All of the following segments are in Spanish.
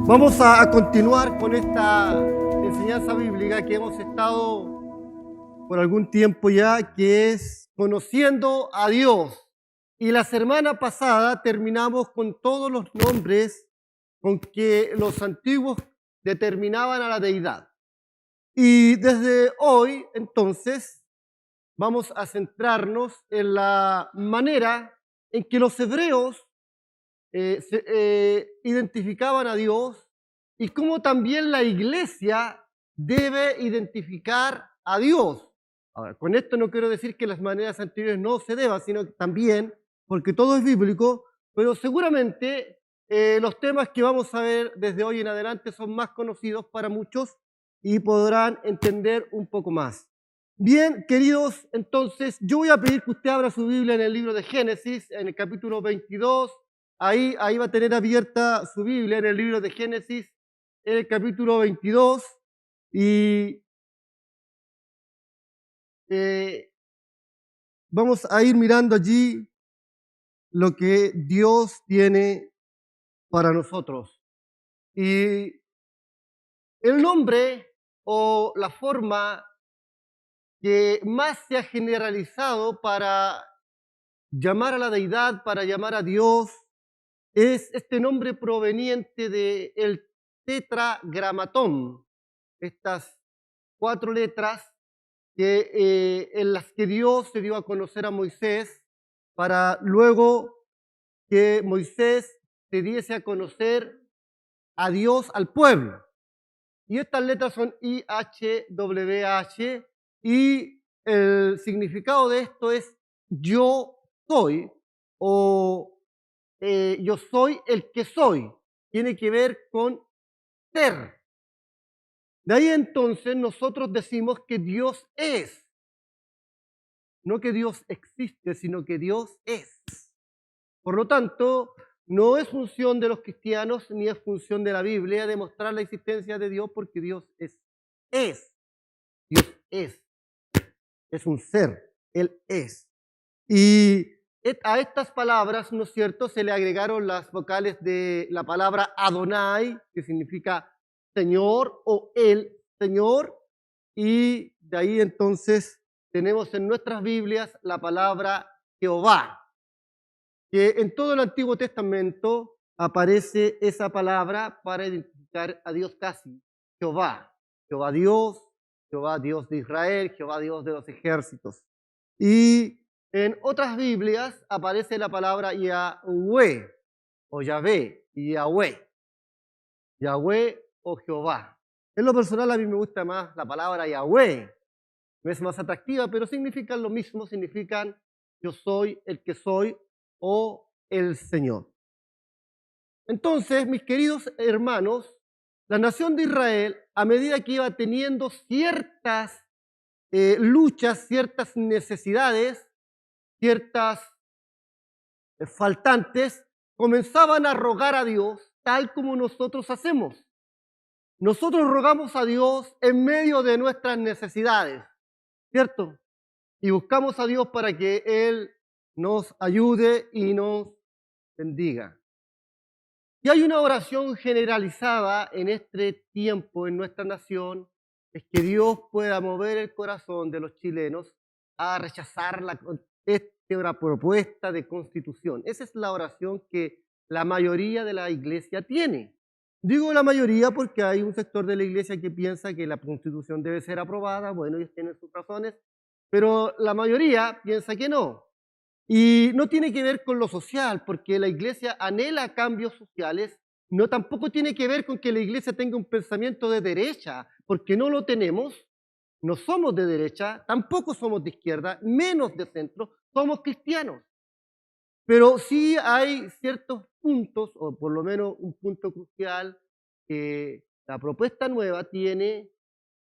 Vamos a continuar con esta enseñanza bíblica que hemos estado por algún tiempo ya, que es conociendo a Dios. Y la semana pasada terminamos con todos los nombres con que los antiguos determinaban a la deidad. Y desde hoy, entonces, vamos a centrarnos en la manera en que los hebreos identificaban a Dios y cómo también la iglesia debe identificar a Dios. Ahora, con esto no quiero decir que las maneras anteriores no se deban, sino que también, porque todo es bíblico, pero seguramente los temas que vamos a ver desde hoy en adelante son más conocidos para muchos y podrán entender un poco más. Bien, queridos, entonces yo voy a pedir que usted abra su Biblia en el libro de Génesis, en el capítulo 22. Ahí va a tener abierta su Biblia en el libro de Génesis, en el capítulo 22. Y eh, vamos a ir mirando allí lo que Dios tiene para nosotros. Y el nombre o la forma que más se ha generalizado para llamar a la deidad, para llamar a Dios, es este nombre proveniente del tetragramatón, estas 4 letras en las que Dios se dio a conocer a Moisés para luego que Moisés se diese a conocer a Dios al pueblo. Y estas letras son IHWH y el significado de esto es yo soy o yo soy el que soy. Tiene que ver con ser. De ahí entonces nosotros decimos que Dios es. No que Dios existe, sino que Dios es. Por lo tanto, no es función de los cristianos ni es función de la Biblia demostrar la existencia de Dios, porque Dios es. Es. Dios es un ser, Él es. Y a estas palabras, ¿no es cierto?, se le agregaron las vocales de la palabra Adonai, que significa Señor o el Señor, y de ahí entonces tenemos en nuestras Biblias la palabra Jehová, que en todo el Antiguo Testamento aparece esa palabra para identificar a Dios casi, Jehová, Jehová Dios de Israel, Jehová Dios de los ejércitos. Y en otras Biblias aparece la palabra Yahweh o Yahvé, Yahweh, Yahweh o Jehová. En lo personal a mí me gusta más la palabra Yahweh, me es más atractiva, pero significan lo mismo, significan yo soy el que soy o el Señor. Entonces, mis queridos hermanos, la nación de Israel, a medida que iba teniendo ciertas luchas, ciertas necesidades, ciertas faltantes, comenzaban a rogar a Dios tal como nosotros hacemos. Nosotros rogamos a Dios en medio de nuestras necesidades, ¿cierto? Y buscamos a Dios para que Él nos ayude y nos bendiga. Y hay una oración generalizada en este tiempo, en nuestra nación, es que Dios pueda mover el corazón de los chilenos a rechazar esta propuesta de constitución. Esa es la oración que la mayoría de la iglesia tiene. Digo la mayoría porque hay un sector de la iglesia que piensa que la constitución debe ser aprobada, bueno, ellos tienen sus razones, pero la mayoría piensa que no. Y no tiene que ver con lo social, porque la iglesia anhela cambios sociales, no tampoco tiene que ver con que la iglesia tenga un pensamiento de derecha, porque no lo tenemos, no somos de derecha, tampoco somos de izquierda, menos de centro, somos cristianos. Pero sí hay ciertos puntos, o por lo menos un punto crucial, que la propuesta nueva tiene,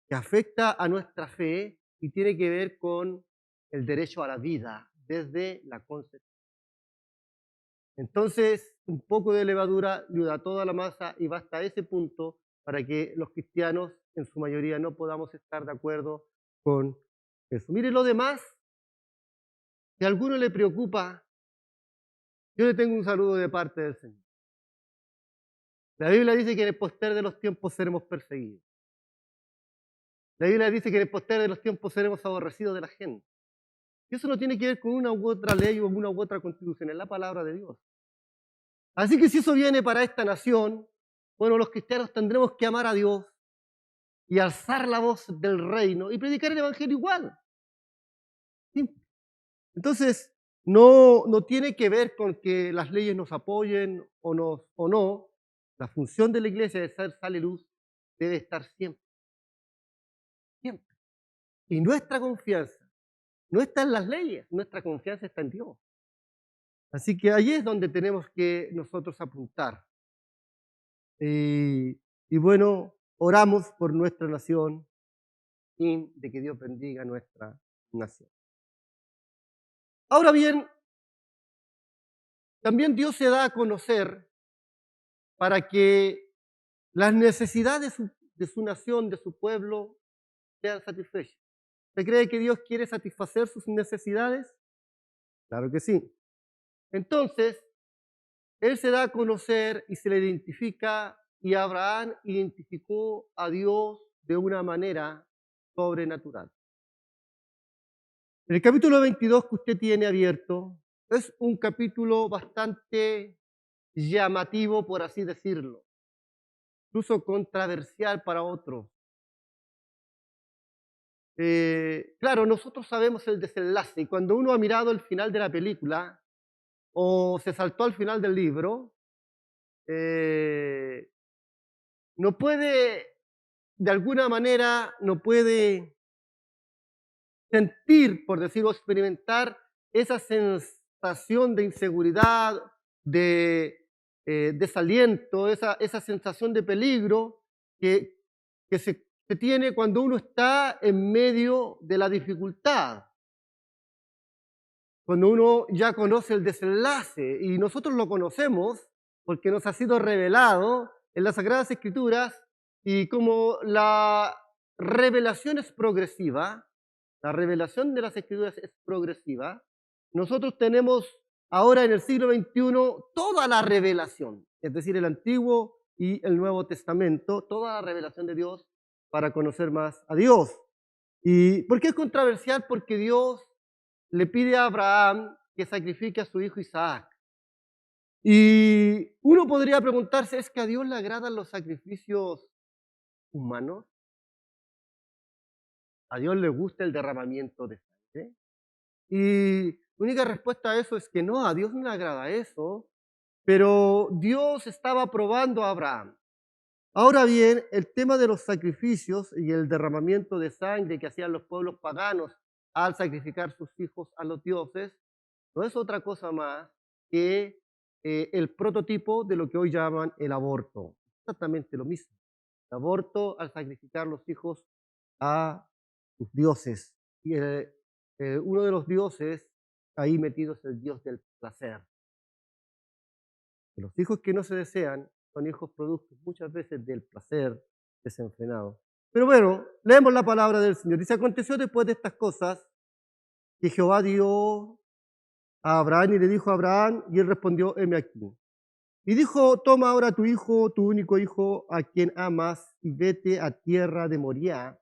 que afecta a nuestra fe y tiene que ver con el derecho a la vida desde la concepción. Entonces, un poco de levadura ayuda a toda la masa y basta ese punto para que los cristianos, en su mayoría, no podamos estar de acuerdo con eso. Mire lo demás, si a alguno le preocupa, yo le tengo un saludo de parte del Señor. La Biblia dice que en el poster de los tiempos seremos perseguidos. La Biblia dice que en el poster de los tiempos seremos aborrecidos de la gente. Y eso no tiene que ver con una u otra ley o una u otra constitución, es la palabra de Dios. Así que si eso viene para esta nación, bueno, los cristianos tendremos que amar a Dios y alzar la voz del reino y predicar el evangelio igual. Simple. Entonces, no tiene que ver con que las leyes nos apoyen o no. La función de la iglesia de ser sal y luz debe estar siempre, siempre. Y nuestra confianza no está en las leyes, nuestra confianza está en Dios. Así que ahí es donde tenemos que nosotros apuntar. Y bueno, oramos por nuestra nación y de que Dios bendiga nuestra nación. Ahora bien, también Dios se da a conocer para que las necesidades de su nación, de su pueblo, sean satisfechas. ¿Usted cree que Dios quiere satisfacer sus necesidades? Claro que sí. Entonces, Él se da a conocer y se le identifica, y Abraham identificó a Dios de una manera sobrenatural. En el capítulo 22 que usted tiene abierto, es un capítulo bastante llamativo, por así decirlo, incluso controversial para otros. Claro, nosotros sabemos el desenlace y cuando uno ha mirado el final de la película o se saltó al final del libro, eh, no puede, de alguna manera, no puede sentir, por decirlo, experimentar esa sensación de inseguridad, de desaliento, esa sensación de peligro que se tiene cuando uno está en medio de la dificultad, cuando uno ya conoce el desenlace, y nosotros lo conocemos porque nos ha sido revelado en las Sagradas Escrituras, y como la revelación es progresiva, la revelación de las Escrituras es progresiva, nosotros tenemos ahora en el siglo XXI toda la revelación, es decir, el Antiguo y el Nuevo Testamento, toda la revelación de Dios para conocer más a Dios. ¿Y por qué es controversial? Porque Dios le pide a Abraham que sacrifique a su hijo Isaac. Y uno podría preguntarse, ¿es que a Dios le agradan los sacrificios humanos? ¿A Dios le gusta el derramamiento de sangre? Y la única respuesta a eso es que no, a Dios no le agrada eso, pero Dios estaba probando a Abraham. Ahora bien, el tema de los sacrificios y el derramamiento de sangre que hacían los pueblos paganos al sacrificar sus hijos a los dioses, no es otra cosa más que el prototipo de lo que hoy llaman el aborto. Exactamente lo mismo. El aborto al sacrificar los hijos a sus dioses. Y uno de los dioses ahí metido es el dios del placer. Los hijos que no se desean son hijos productos muchas veces del placer desenfrenado. Pero bueno, leemos la palabra del Señor. Dice, aconteció después de estas cosas que Jehová dio a Abraham y le dijo a Abraham, y él respondió, heme aquí. Y dijo, toma ahora tu hijo, tu único hijo, a quien amas, y vete a tierra de Moriah.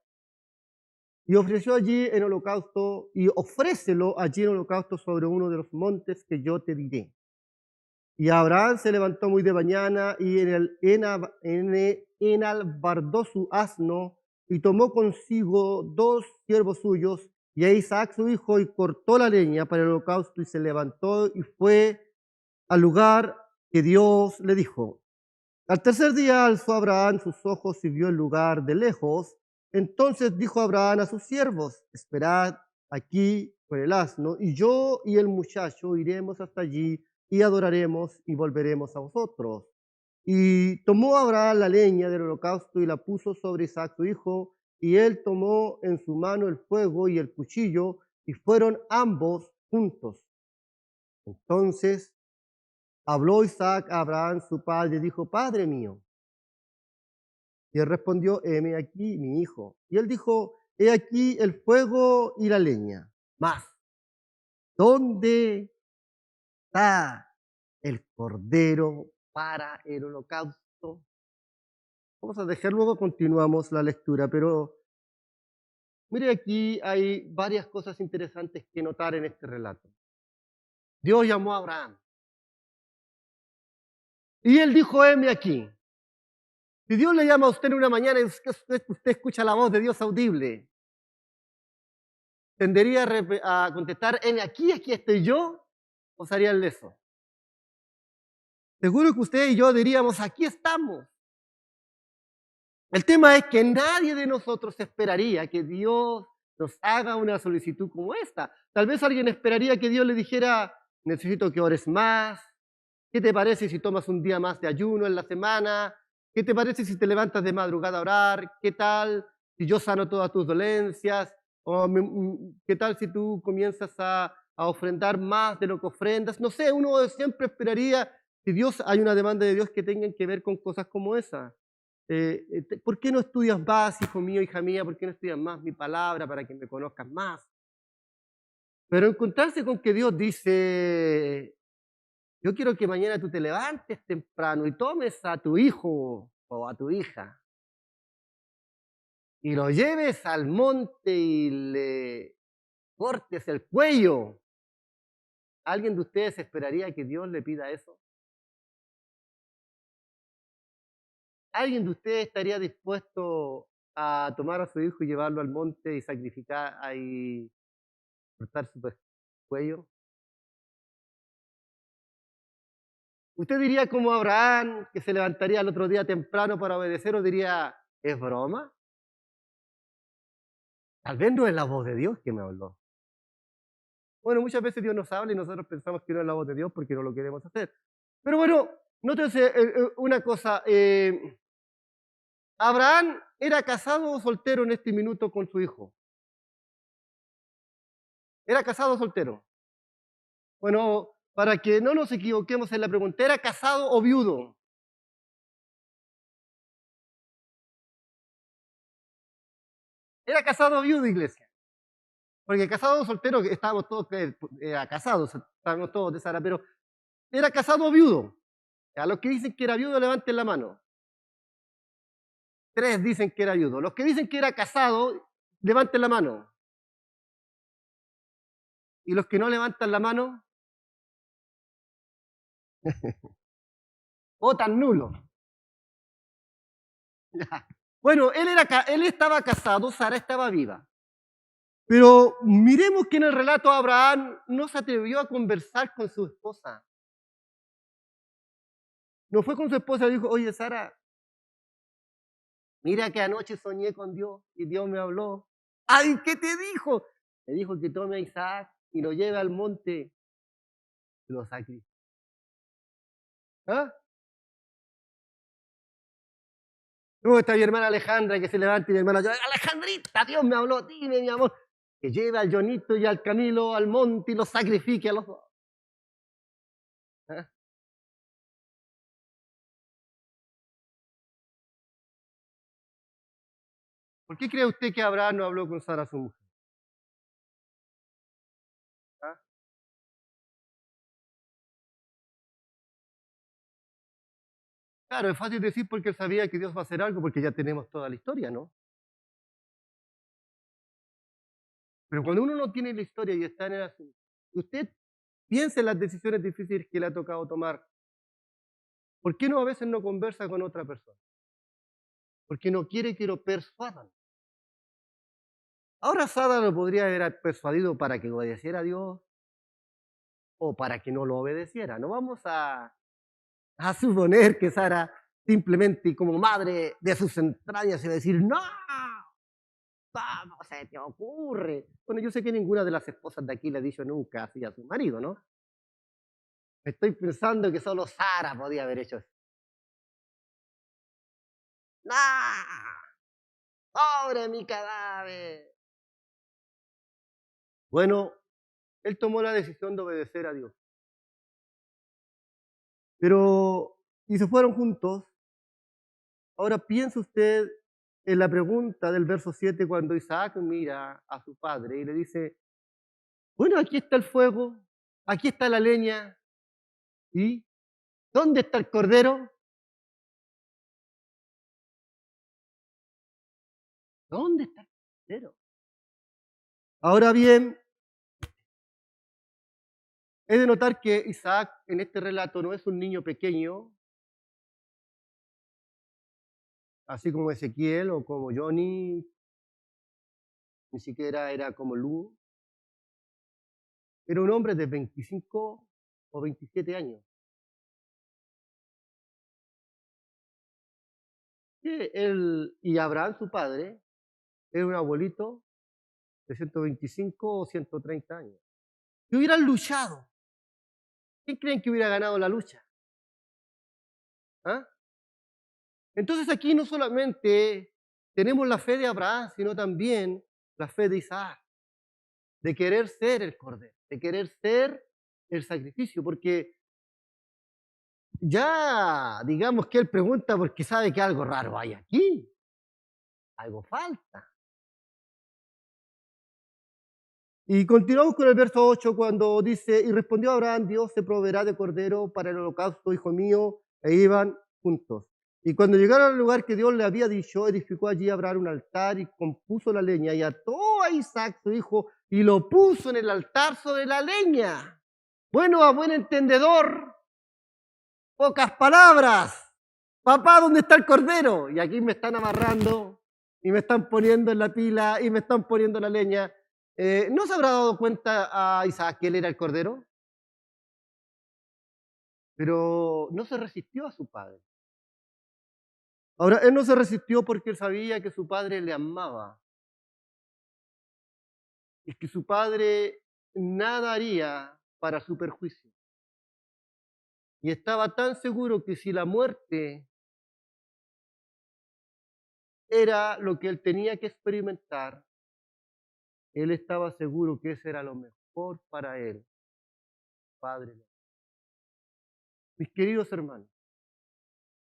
Y ofreció allí en holocausto, y ofrécelo allí en holocausto sobre uno de los montes que yo te diré. Y Abraham se levantó muy de mañana y enalbardó su asno y tomó consigo 2 siervos suyos y a Isaac su hijo y cortó la leña para el holocausto y se levantó y fue al lugar que Dios le dijo. Al tercer día alzó Abraham sus ojos y vio el lugar de lejos. Entonces dijo Abraham a sus siervos, esperad aquí con el asno y yo y el muchacho iremos hasta allí y adoraremos y volveremos a vosotros. Y tomó Abraham la leña del holocausto y la puso sobre Isaac su hijo, y él tomó en su mano el fuego y el cuchillo, y fueron ambos juntos. Entonces habló Isaac a Abraham su padre y dijo, Padre mío. Y él respondió, heme aquí mi hijo. Y él dijo, he aquí el fuego y la leña. Mas, ¿dónde está el cordero para el holocausto? esto. Vamos a dejar, luego continuamos la lectura, pero mire, aquí hay varias cosas interesantes que notar en este relato. Dios llamó a Abraham y él dijo, heme aquí. Si Dios le llama a usted en una mañana y usted escucha la voz de Dios audible, ¿tendería a contestar, heme aquí, aquí estoy yo? ¿O sería el leso? Seguro que usted y yo diríamos, aquí estamos. El tema es que nadie de nosotros esperaría que Dios nos haga una solicitud como esta. Tal vez alguien esperaría que Dios le dijera, necesito que ores más. ¿Qué te parece si tomas un día más de ayuno en la semana? ¿Qué te parece si te levantas de madrugada a orar? ¿Qué tal si yo sano todas tus dolencias? ¿Qué tal si tú comienzas a ofrendar más de lo que ofrendas? No sé, uno siempre esperaría, si Dios hay una demanda de Dios que tengan que ver con cosas como esa. ¿Por qué no estudias más, hijo mío, hija mía? ¿Por qué no estudias más mi palabra para que me conozcas más? Pero encontrarse con que Dios dice, yo quiero que mañana tú te levantes temprano y tomes a tu hijo o a tu hija y lo lleves al monte y le cortes el cuello. ¿Alguien de ustedes esperaría que Dios le pida eso? ¿Alguien de ustedes estaría dispuesto a tomar a su hijo y llevarlo al monte y sacrificar y cortar su cuello? ¿Usted diría como Abraham, que se levantaría al otro día temprano para obedecer, o diría, ¿es broma? Tal vez no es la voz de Dios que me habló. Bueno, muchas veces Dios nos habla y nosotros pensamos que no es la voz de Dios porque no lo queremos hacer. Pero bueno, nótese una cosa. ¿Abraham era casado o soltero en este minuto con su hijo? ¿Era casado o soltero? Bueno, para que no nos equivoquemos en la pregunta, ¿era casado o viudo? Era casado o viudo, iglesia. Porque casado o soltero, estábamos todos casados, estábamos todos de Sara, pero ¿era casado o viudo? A los que dicen que era viudo, levanten la mano. 3 dicen que era viudo. Los que dicen que era casado, levanten la mano. Y los que no levantan la mano, votan nulo. Bueno, él estaba casado, Sara estaba viva. Pero miremos que en el relato Abraham no se atrevió a conversar con su esposa. No fue con su esposa y dijo, oye Sara, mira que anoche soñé con Dios y Dios me habló. Ay, ¿qué te dijo? Me dijo que tome a Isaac y lo lleve al monte y lo sacrifique. ¿Ah? ¿Cómo está mi hermana Alejandra que se levanta y mi hermana, Alejandrita, Dios me habló, dime mi amor, que lleve al Jonito y al Camilo al monte y los sacrifique a los dos? ¿Ah? ¿Por qué cree usted que Abraham no habló con Sara, su mujer? ¿Ah? Claro, es fácil decir porque él sabía que Dios va a hacer algo porque ya tenemos toda la historia, ¿no? Pero cuando uno no tiene la historia y está en el asunto, usted piensa en las decisiones difíciles que le ha tocado tomar. ¿Por qué no a veces no conversa con otra persona? Porque no quiere que lo persuadan. Ahora Sara lo podría haber persuadido para que obedeciera a Dios o para que no lo obedeciera. No vamos a suponer que Sara simplemente como madre de sus entrañas iba a decir, no, ¿cómo se te ocurre? Bueno, yo sé que ninguna de las esposas de aquí le ha dicho nunca así a su marido, ¿no? Estoy pensando que solo Sara podía haber hecho eso. ¡No! ¡Pobre mi cadáver! Bueno, él tomó la decisión de obedecer a Dios. Pero, y se fueron juntos. Ahora piensa usted en la pregunta del verso 7 cuando Isaac mira a su padre y le dice, bueno, aquí está el fuego, aquí está la leña, ¿y dónde está el cordero? ¿Dónde está el cordero? Ahora bien, he de notar que Isaac en este relato no es un niño pequeño, así como Ezequiel o como Johnny, ni siquiera era como Lu, era un hombre de 25 o 27 años. Que él y Abraham, su padre, era un abuelito de 125 o 130 años. Que hubieran luchado. ¿Quién creen que hubiera ganado la lucha? ¿Ah? Entonces aquí no solamente tenemos la fe de Abraham, sino también la fe de Isaac, de querer ser el cordero, de querer ser el sacrificio, porque ya digamos que él pregunta porque sabe que algo raro hay aquí, algo falta. Y continuamos con el verso 8 cuando dice, y respondió Abraham, Dios se proveerá de cordero para el holocausto, hijo mío, e iban juntos. Y cuando llegaron al lugar que Dios le había dicho, edificó allí Abraham un altar y compuso la leña y ató a Isaac su hijo y lo puso en el altar sobre la leña. Bueno, a buen entendedor, pocas palabras. Papá, ¿dónde está el cordero? Y aquí me están amarrando y me están poniendo en la pila y me están poniendo la leña. ¿No se habrá dado cuenta a Isaac que él era el cordero? Pero no se resistió a su padre. Ahora, él no se resistió porque él sabía que su padre le amaba y que su padre nada haría para su perjuicio. Y estaba tan seguro que si la muerte era lo que él tenía que experimentar, él estaba seguro que ese era lo mejor para él, Padre. Mis queridos hermanos,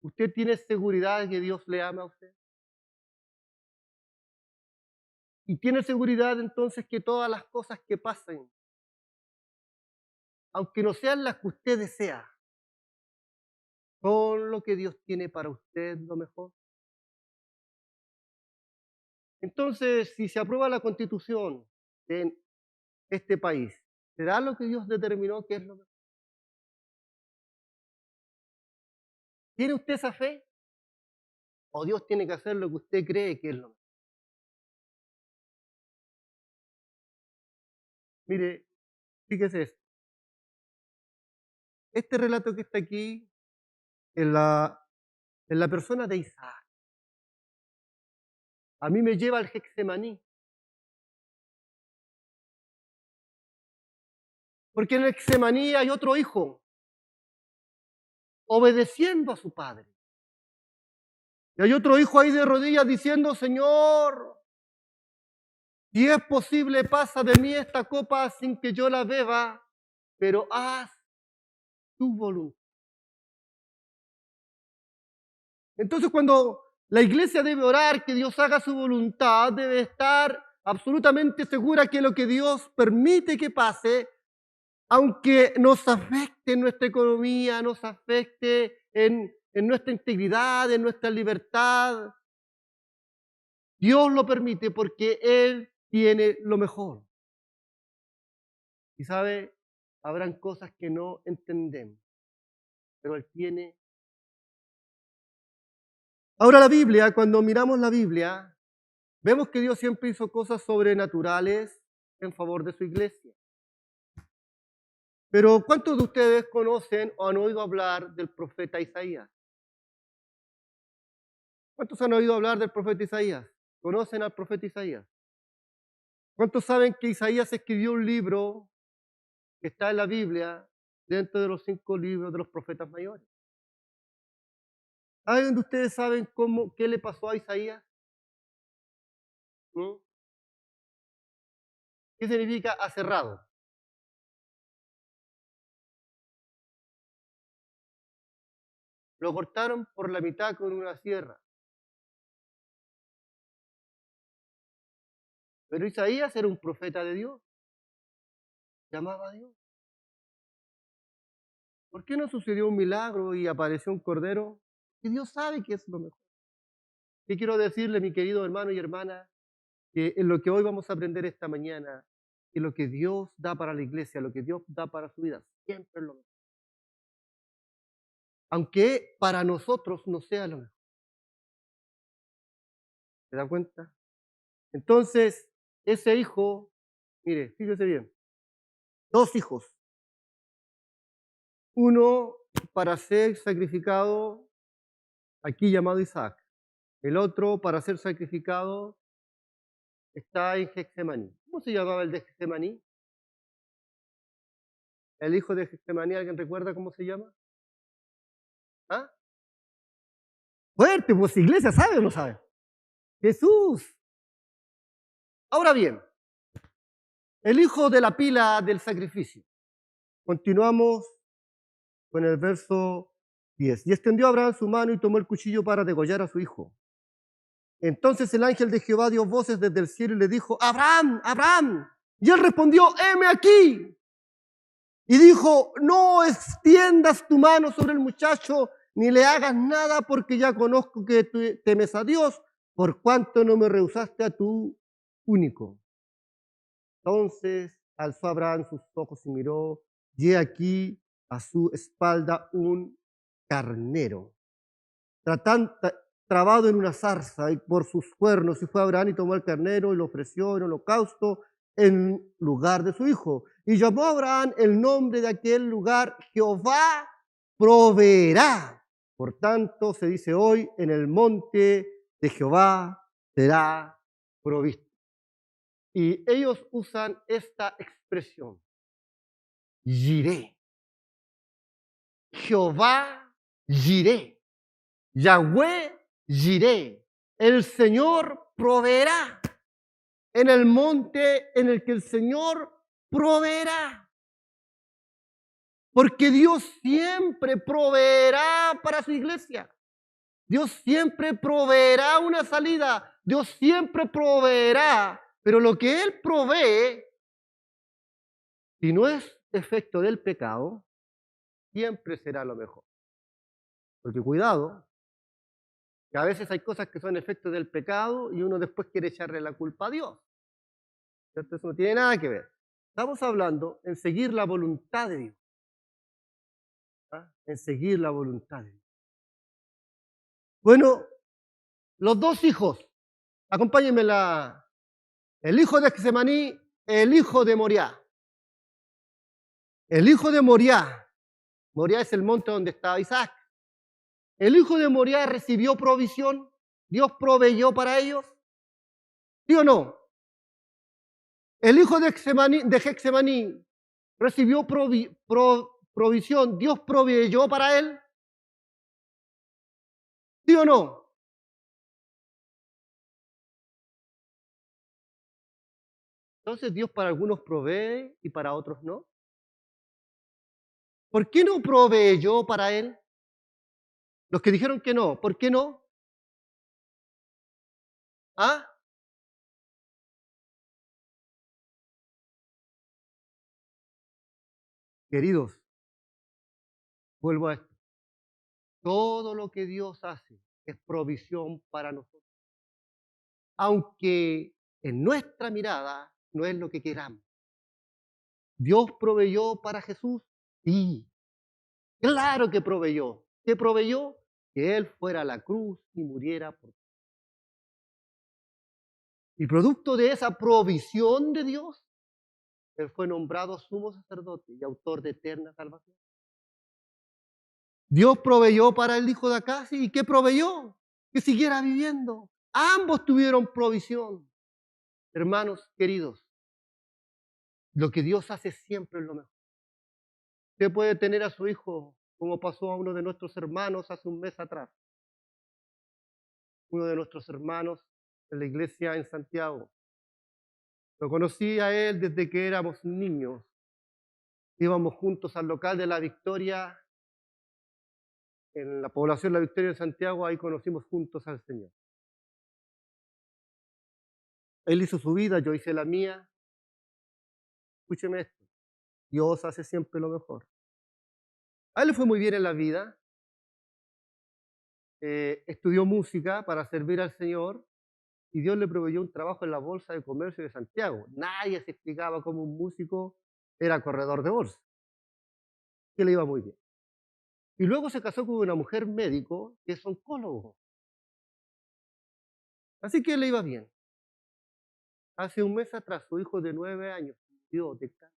¿usted tiene seguridad de que Dios le ama a usted? Y tiene seguridad entonces que todas las cosas que pasen, aunque no sean las que usted desea, son lo que Dios tiene para usted lo mejor. Entonces, si se aprueba la constitución en este país, ¿será lo que Dios determinó que es lo mejor? ¿Tiene usted esa fe? ¿O Dios tiene que hacer lo que usted cree que es lo mejor? Mire, fíjese esto. Este relato que está aquí en la persona de Isaac, a mí me lleva al Getsemaní. Porque en el Getsemaní hay otro hijo obedeciendo a su padre. Y hay otro hijo ahí de rodillas diciendo, Señor, si es posible, pasa de mí esta copa sin que yo la beba, pero haz tu voluntad. Entonces cuando la iglesia debe orar que Dios haga su voluntad, debe estar absolutamente segura que lo que Dios permite que pase, aunque nos afecte en nuestra economía, nos afecte en nuestra integridad, en nuestra libertad, Dios lo permite porque Él tiene lo mejor. Y sabe, habrán cosas que no entendemos, pero Él tiene. Ahora la Biblia, cuando miramos la Biblia, vemos que Dios siempre hizo cosas sobrenaturales en favor de su iglesia. Pero ¿cuántos de ustedes conocen o han oído hablar del profeta Isaías? ¿Cuántos han oído hablar del profeta Isaías? ¿Conocen al profeta Isaías? ¿Cuántos saben que Isaías escribió un libro que está en la Biblia dentro de los 5 libros de los profetas mayores? ¿Alguien de ustedes saben qué le pasó a Isaías? ¿Mm? ¿Qué significa aserrado? Lo cortaron por la mitad con una sierra. Pero Isaías era un profeta de Dios, llamaba a Dios. ¿Por qué no sucedió un milagro y apareció un cordero? Y Dios sabe que es lo mejor. ¿Qué quiero decirle, mi querido hermano y hermana? que en lo que hoy vamos a aprender esta mañana, que lo que Dios da para la iglesia, lo que Dios da para su vida, siempre es lo mejor. Aunque para nosotros no sea lo mejor. ¿Se da cuenta? Entonces, ese hijo, mire, fíjese bien, dos hijos. Uno para ser sacrificado, aquí llamado Isaac. El otro para ser sacrificado está en Getsemaní. ¿Cómo se llamaba el de Getsemaní? El hijo de Getsemaní, ¿alguien recuerda cómo se llama? ¿Ah? Fuerte, pues iglesia, ¿sabe o no sabe? Jesús. Ahora bien, el hijo de la pila del sacrificio. Continuamos con el verso 10. Y extendió Abraham su mano y tomó el cuchillo para degollar a su hijo. Entonces el ángel de Jehová dio voces desde el cielo y le dijo, Abraham, Abraham. Y él respondió, heme aquí. Y dijo, no extiendas tu mano sobre el muchacho, ni le hagas nada, porque ya conozco que tú temes a Dios, por cuanto no me rehusaste a tu único. Entonces alzó Abraham sus ojos y miró, y he aquí a su espalda un carnero, trabado en una zarza y por sus cuernos, y fue Abraham y tomó el carnero y lo ofreció en holocausto en lugar de su hijo. Y llamó a Abraham el nombre de aquel lugar, Jehová proveerá. Por tanto, se dice hoy, en el monte de Jehová será provisto. Y ellos usan esta expresión, Jiré. Jehová Jiré. Yahweh Jiré. El Señor proveerá. En el monte en el que el Señor proveerá. Porque Dios siempre proveerá para su iglesia. Dios siempre proveerá una salida. Dios siempre proveerá. Pero lo que Él provee, si no es efecto del pecado, siempre será lo mejor. Porque cuidado, que a veces hay cosas que son efectos del pecado y uno después quiere echarle la culpa a Dios. ¿Cierto? Eso no tiene nada que ver. Estamos hablando en seguir la voluntad de Dios. ¿Ah? En seguir la voluntad de Dios. Bueno, los dos hijos, acompáñenme el hijo de Getsemaní, el hijo de Moriah. El hijo de Moriah, Moriah es el monte donde estaba Isaac. El hijo de Moriah recibió provisión, Dios proveyó para ellos, ¿sí o no? El hijo de Getsemaní recibió provisión, Dios proveyó para él, ¿sí o no? Entonces Dios para algunos provee y para otros no. ¿Por qué no proveyó para él? Los que dijeron que no, ¿por qué no? ¿Ah? Queridos, vuelvo a esto. Todo lo que Dios hace es provisión para nosotros. Aunque en nuestra mirada no es lo que queramos. ¿Dios proveyó para Jesús? Sí. Claro que proveyó. ¿Qué proveyó? Que Él fuera a la cruz y muriera por nosotros. Y producto de esa provisión de Dios, Él fue nombrado sumo sacerdote y autor de eterna salvación. Dios proveyó para el hijo de acá, ¿y qué proveyó? Que siguiera viviendo. Ambos tuvieron provisión. Hermanos queridos, lo que Dios hace siempre es lo mejor. Usted puede tener a su hijo, como pasó a uno de nuestros hermanos hace un mes atrás. Uno de nuestros hermanos en la iglesia en Santiago. Lo conocí a él desde que éramos niños. Íbamos juntos al local de La Victoria, en la población La Victoria de Santiago, ahí conocimos juntos al Señor. Él hizo su vida, yo hice la mía. Escúcheme esto, Dios hace siempre lo mejor. A él le fue muy bien en la vida, estudió música para servir al Señor y Dios le proveyó un trabajo en la Bolsa de Comercio de Santiago. Nadie se explicaba cómo un músico era corredor de bolsa, que le iba muy bien. Y luego se casó con una mujer médico que es oncólogo, así que le iba bien. Hace un mes atrás, su hijo de 9 años murió de cáncer.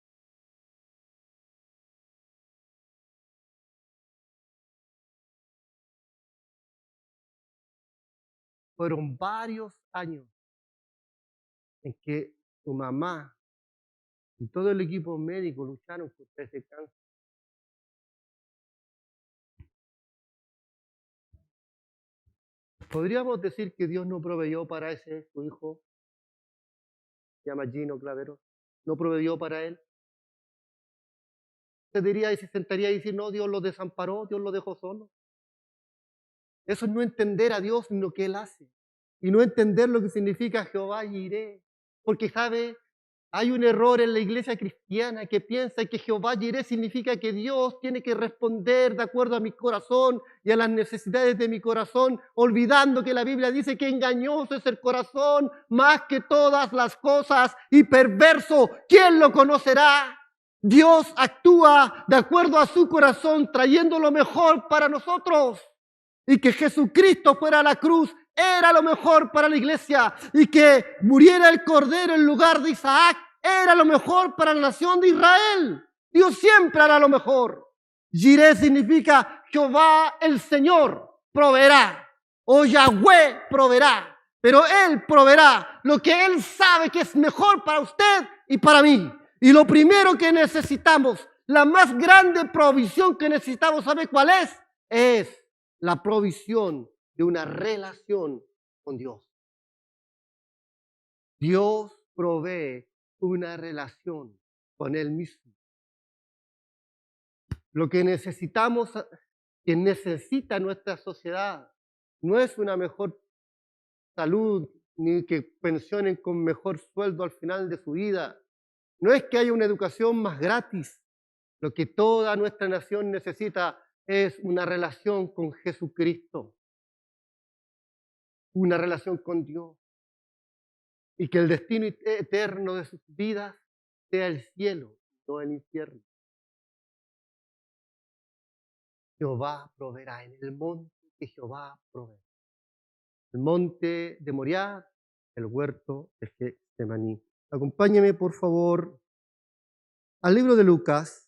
Fueron varios años en que su mamá y todo el equipo médico lucharon contra ese cáncer. ¿Podríamos decir que Dios no proveyó para ese su hijo? Se llama Gino Clavero. ¿No proveyó para él? Se diría y se sentaría y decir, no, Dios lo desamparó, Dios lo dejó solo. Eso es no entender a Dios ni lo que Él hace. Y no entender lo que significa Jehová Jireh. Porque, ¿sabe? Hay un error en la iglesia cristiana que piensa que Jehová Jireh significa que Dios tiene que responder de acuerdo a mi corazón y a las necesidades de mi corazón, olvidando que la Biblia dice que engañoso es el corazón más que todas las cosas y perverso. ¿Quién lo conocerá? Dios actúa de acuerdo a su corazón, trayendo lo mejor para nosotros. Y que Jesucristo fuera a la cruz era lo mejor para la iglesia. Y que muriera el Cordero en lugar de Isaac era lo mejor para la nación de Israel. Dios siempre hará lo mejor. Jireh significa Jehová el Señor proveerá. O Yahweh proveerá. Pero Él proveerá lo que Él sabe que es mejor para usted y para mí. Y lo primero que necesitamos, la más grande provisión que necesitamos, ¿sabe cuál es? Es la provisión de una relación con Dios. Dios provee una relación con Él mismo. Lo que necesitamos, que necesita nuestra sociedad, no es una mejor salud, ni que pensionen con mejor sueldo al final de su vida. No es que haya una educación más gratis. Lo que toda nuestra nación necesita es una relación con Jesucristo, una relación con Dios, y que el destino eterno de sus vidas sea el cielo, no el infierno. Jehová proveerá en el monte que Jehová provee. El monte de Moriah, el huerto de Getsemaní. Acompáñeme, por favor, al libro de Lucas.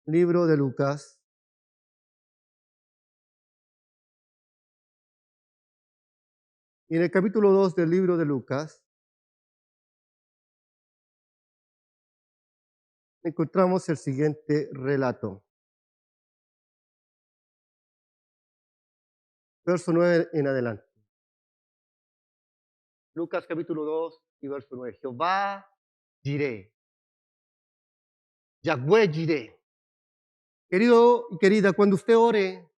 Libro de Lucas. Y en el capítulo 2 del libro de Lucas encontramos el siguiente relato. Verso 9 en adelante. Lucas capítulo 2 y verso 9. Jehová Jireh. Yahweh Jireh. Querido y querida, cuando usted ore,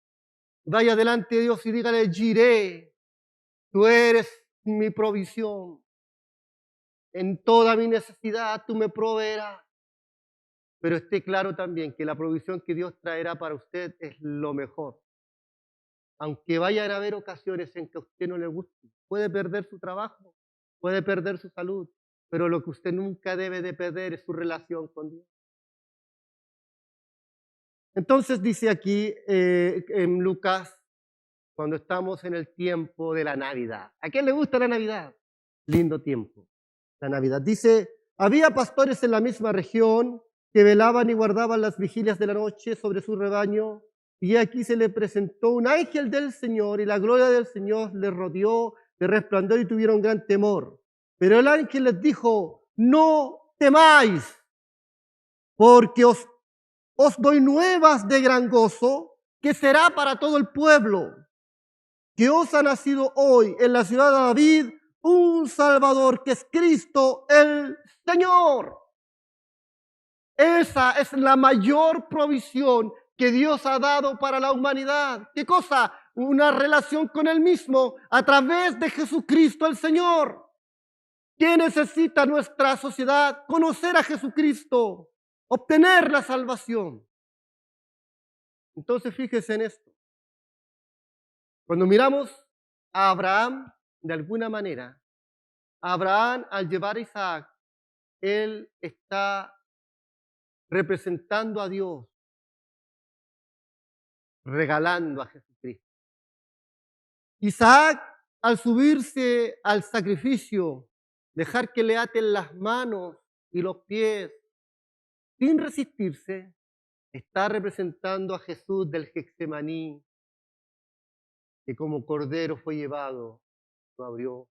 vaya delante de Dios y dígale, Jireh, tú eres mi provisión. En toda mi necesidad tú me proveerás. Pero esté claro también que la provisión que Dios traerá para usted es lo mejor. Aunque vayan a haber ocasiones en que a usted no le guste, puede perder su trabajo, puede perder su salud, pero lo que usted nunca debe de perder es su relación con Dios. Entonces dice aquí en Lucas, cuando estamos en el tiempo de la Navidad. ¿A quién le gusta la Navidad? Lindo tiempo, la Navidad. Dice, había pastores en la misma región que velaban y guardaban las vigilias de la noche sobre su rebaño. Y aquí se le presentó un ángel del Señor y la gloria del Señor les rodeó de resplandor y tuvieron gran temor. Pero el ángel les dijo, no temáis, porque os doy nuevas de gran gozo, que será para todo el pueblo, que os ha nacido hoy en la ciudad de David un Salvador, que es Cristo el Señor. Esa es la mayor provisión que Dios ha dado para la humanidad. ¿Qué cosa? Una relación con Él mismo a través de Jesucristo el Señor. ¿Qué necesita nuestra sociedad? Conocer a Jesucristo, obtener la salvación. Entonces fíjese en esto. Cuando miramos a Abraham, de alguna manera, Abraham, al llevar a Isaac, él está representando a Dios, regalando a Jesucristo. Isaac, al subirse al sacrificio, dejar que le aten las manos y los pies sin resistirse, está representando a Jesús del Getsemaní, que como cordero fue llevado, lo abrió.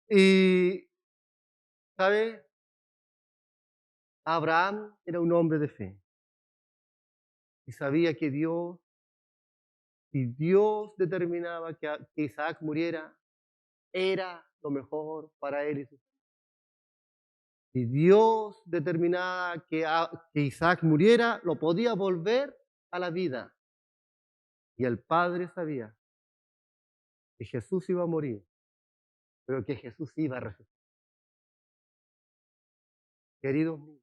Y, ¿sabe? Abraham era un hombre de fe y sabía que Dios, si Dios determinaba que Isaac muriera, era lo mejor para él y su familia. Si Dios determinaba que Isaac muriera, lo podía volver a la vida. Y el Padre sabía que Jesús iba a morir, pero que Jesús iba a resucitar. Queridos míos,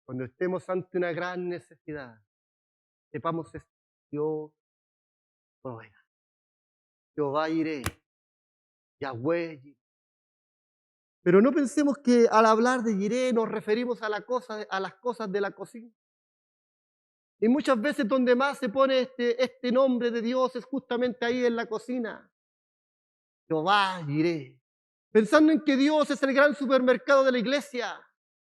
cuando estemos ante una gran necesidad, sepamos esto: Dios proveerá. Jehová iré, Yahweh Jireh. Pero no pensemos que al hablar de Jireh nos referimos a las cosas de la cocina. Y muchas veces donde más se pone este nombre de Dios es justamente ahí en la cocina. Jehová Jireh. Pensando en que Dios es el gran supermercado de la iglesia.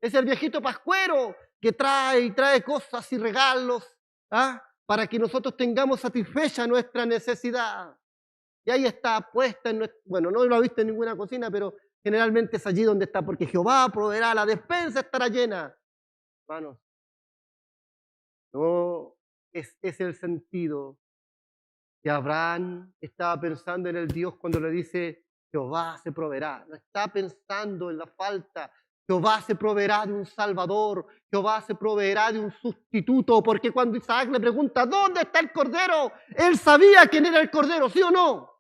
Es el viejito pascuero que trae cosas y regalos, ¿ah?, para que nosotros tengamos satisfecha nuestra necesidad. Y ahí está puesta bueno, no lo he visto en ninguna cocina, pero generalmente es allí donde está, porque Jehová proveerá, la despensa estará llena. Hermanos, no es el sentido que Abraham estaba pensando en el Dios cuando le dice: Jehová se proveerá. No está pensando en la falta. Jehová se proveerá de un Salvador. Jehová se proveerá de un sustituto. Porque cuando Isaac le pregunta: ¿dónde está el Cordero?, él sabía quién era el Cordero, ¿sí o no?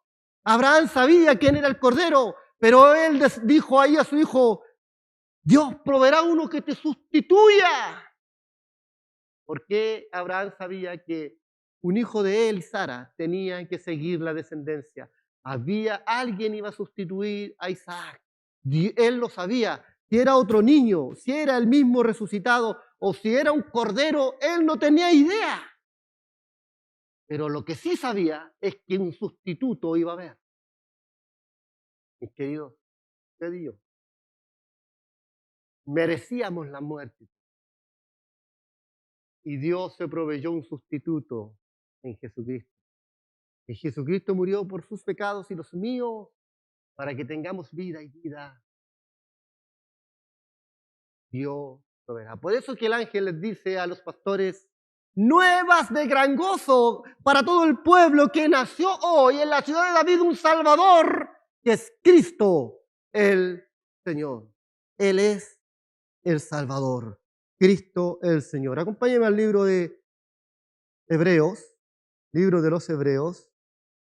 Abraham sabía quién era el Cordero, pero él dijo ahí a su hijo: Dios proveerá uno que te sustituya. Porque Abraham sabía que un hijo de él y Sara tenían que seguir la descendencia. Alguien iba a sustituir a Isaac. Él lo sabía. Si era otro niño, si era el mismo resucitado o si era un cordero, él no tenía idea. Pero lo que sí sabía es que un sustituto iba a haber. Mis queridos, usted y yo merecíamos la muerte. Y Dios se proveyó un sustituto en Jesucristo. Y Jesucristo murió por sus pecados y los míos para que tengamos vida y vida. Dios proveerá. Por eso que el ángel les dice a los pastores: nuevas de gran gozo para todo el pueblo, que nació hoy en la ciudad de David un Salvador, que es Cristo el Señor. Él es el Salvador, Cristo el Señor. Acompáñenme al libro de Hebreos, libro de los Hebreos,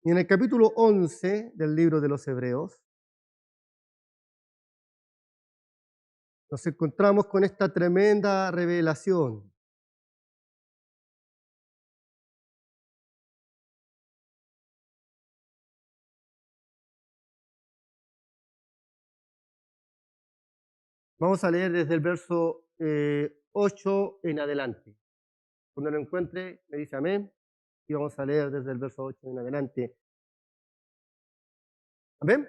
y en el capítulo 11 del libro de los Hebreos nos encontramos con esta tremenda revelación. Vamos a leer desde el verso 8 en adelante. Cuando lo encuentre, me dice amén. Y vamos a leer desde el verso 8 en adelante. Amén.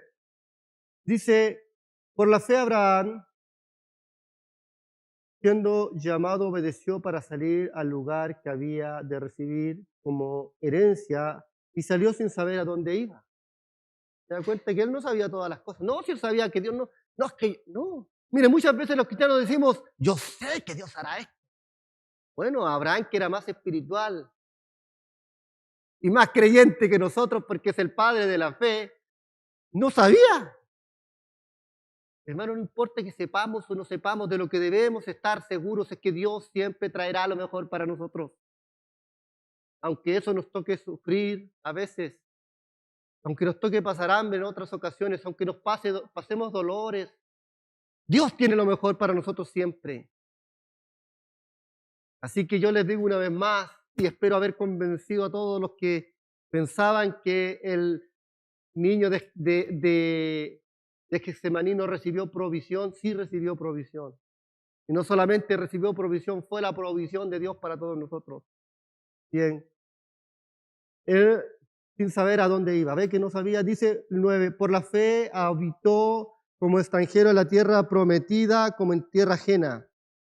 Dice: por la fe Abraham, siendo llamado, obedeció para salir al lugar que había de recibir como herencia, y salió sin saber a dónde iba. ¿Se da cuenta que él no sabía todas las cosas? No, si él sabía que Dios no es que, no. Mire, muchas veces los cristianos decimos: yo sé que Dios hará esto. Bueno, Abraham, que era más espiritual y más creyente que nosotros porque es el padre de la fe, no sabía. Hermano, no importa que sepamos o no sepamos, de lo que debemos estar seguros es que Dios siempre traerá lo mejor para nosotros. Aunque eso nos toque sufrir a veces, aunque nos toque pasar hambre en otras ocasiones, aunque nos pasemos dolores, Dios tiene lo mejor para nosotros siempre. Así que yo les digo una vez más, y espero haber convencido a todos los que Pensaban que el niño de Getsemaní no recibió provisión, sí recibió provisión. Y no solamente recibió provisión, fue la provisión de Dios para todos nosotros. Bien, él sin saber a dónde iba, ve que no sabía, dice el 9, por la fe habitó como extranjero en la tierra prometida, como en tierra ajena,